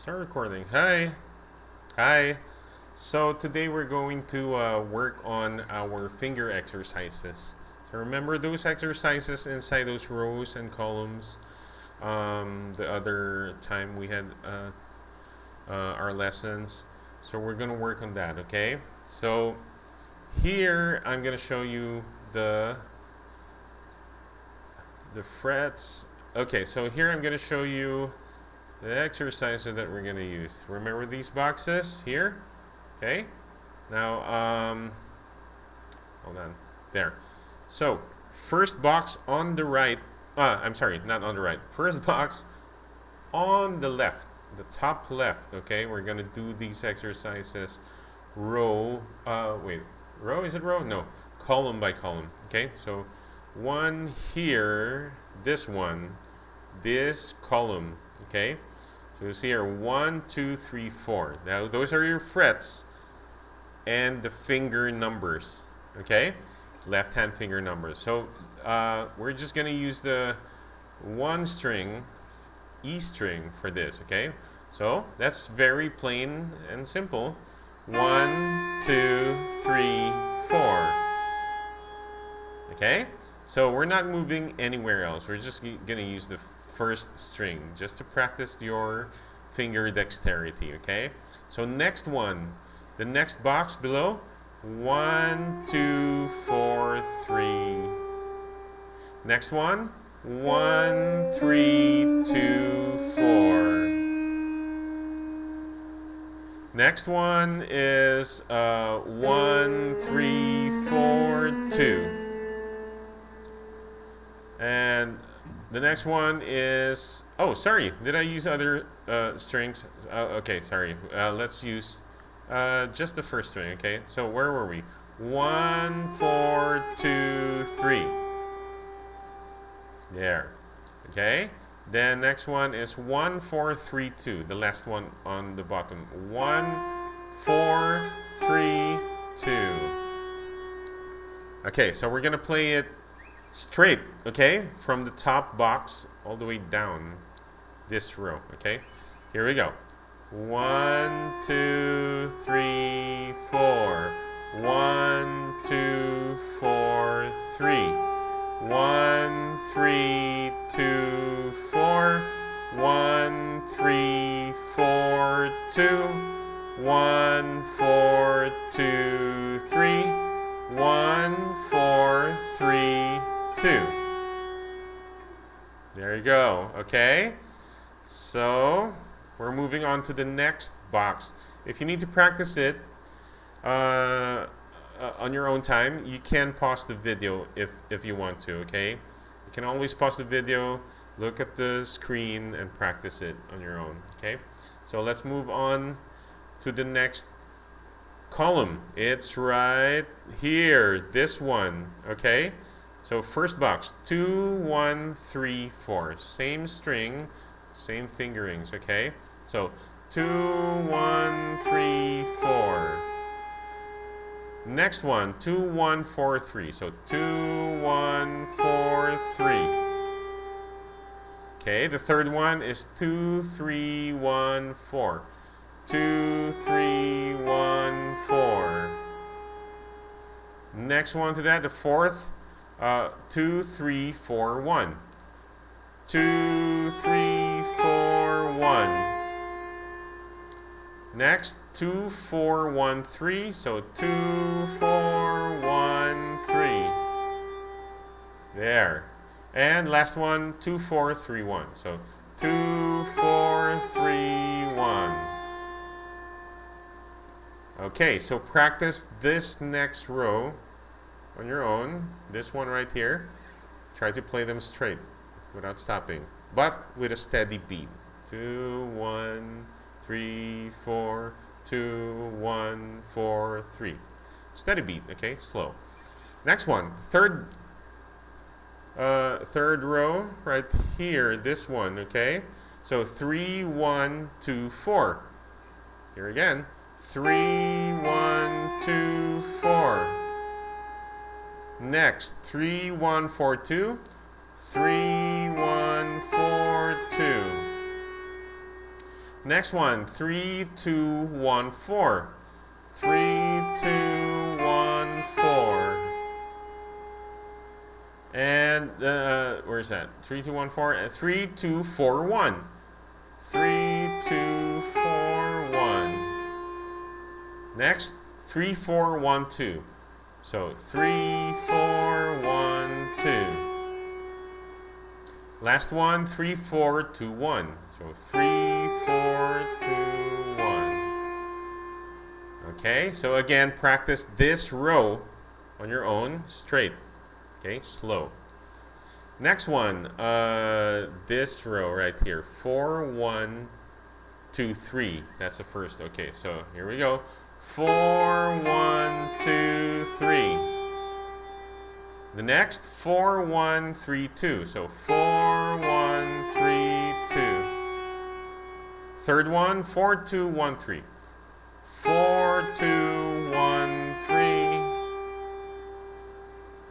Start recording. Hi. Hi. So today we're going to work on our finger exercises. So remember those exercises inside those rows and columns the other time we had our lessons. So we're going to work on that, okay? So here I'm going to show you the frets. Okay, so here I'm going to show you the exercises that we're going to use. Remember these boxes here? Okay. Now, hold on. There. So, first box on the right. I'm sorry, not on the right. First box on the left, the top left. Okay, we're going to do these exercises row. Wait, row? Is it row? No, column by column. Okay, so one here, this one, this column. Okay, so you see here 1, 2, 3, 4. Now those are your frets and the finger numbers. Okay, left hand finger numbers. So we're just going to use the one string, E string, for this. Okay, so that's very plain and simple. 1, 2, 3, 4. Okay, so we're not moving anywhere else. We're just going to use the first string just to practice your finger dexterity. Okay, so next one, the next box below, 1, 2, 4, 3. Next one, 1, 3, 2, 4. Next one is 1, 3, 4, 2. And the next one is, oh, sorry, did I use other strings? Okay, sorry. Let's use just the first string, okay? So where were we? 1, 4, 2, 3. There. Okay? Then next one is 1, 4, 3, 2. The last one on the bottom. 1, 4, 3, 2. Okay, so we're going to play it straight, okay? From the top box all the way down this row, okay? Here we go. 1, 2, 3, 4. 1, 2, 4, 3. 1, 3, 2, 4. 1, 3, 4, 2. 1, 4, 2, 3. 1, 4, 3, 2. There you go. Okay. So we're moving on to the next box. If you need to practice it on your own time, you can pause the video if you want to. Okay. You can always pause the video, look at the screen, and practice it on your own. Okay. So let's move on to the next column. It's right here, this one. Okay, so first box, 2, 1, 3, 4. Same string, same fingerings. Okay, so 2, 1, 3, 4. Next one, 2, 1, 4, 3. So 2, 1, 4, 3. Okay, the third one is 2, 3, 1, 4. 2, 3, 1, 4. Next one to that, the fourth, 2, 3, 4, 1. 2, 3, 4, 1. Next, 2, 4, 1, 3. So 2, 4, 1, 3. There. And last one, 2, 4, 3, 1. So 2, 4, 3, 1. Okay, so practice this next row on your own. This one right here. Try to play them straight without stopping, but with a steady beat. 2, 1, 3, 4, 2, 1, 4, 3. Steady beat, okay? Slow. Next one, third row right here, this one, okay? So 3, 1, 2, 4. Here again. 3, 1, 2, 4. Next, 3, 1, 4, 2. 3, 1, 4, 2. Next one, 3, 2, 1, 4. 3, 2, 1, 4. And where's that? 3, 2, 1, 4. 3, 2, 4, 1. 3, 2, 4, 1. Next, 3, 4, 1, 2. So 3, 4, 1, 2. Last one, 3, 4, 2, 1. So 3, 4, 2, 1. Okay, so again, practice this row on your own, straight. Okay, slow. Next one, this row right here, 4, 1, 2, 3. That's the first. Okay, so here we go. 4, 1, 2, 3. The next, 4, 1, 3, 2. So 4, 1, 3, 2. Third one, 4, 2, 1, 3. 4, 2, 1, 3.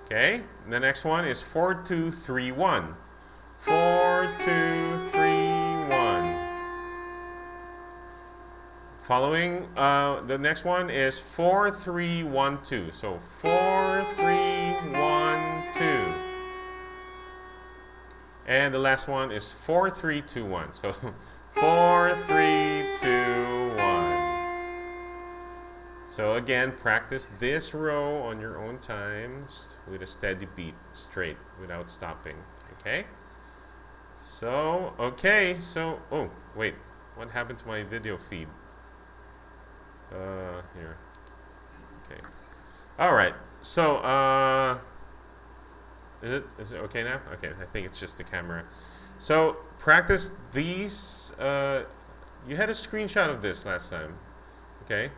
Okay, and the next one is 4, 2, 3, 1. 4, 2, 3, 1. Following, the next one is 4, 3, 1, 2. So 4, 3, 1, 2. And the last one is 4, 3, 2, 1. So 4, 3, 2, 1. So again, practice this row on your own time with a steady beat, straight, without stopping. Okay? So, okay, so, oh, wait. What happened to my video feed? Here. Okay. Alright, so, is it okay now? Okay, I think it's just the camera. So, practice these, you had a screenshot of this last time. Okay?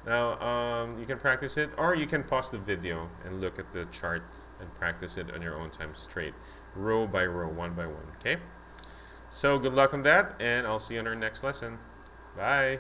Now, you can practice it, or you can pause the video and look at the chart and practice it on your own time straight, row by row, one by one, okay? So good luck on that, and I'll see you on our next lesson. Bye!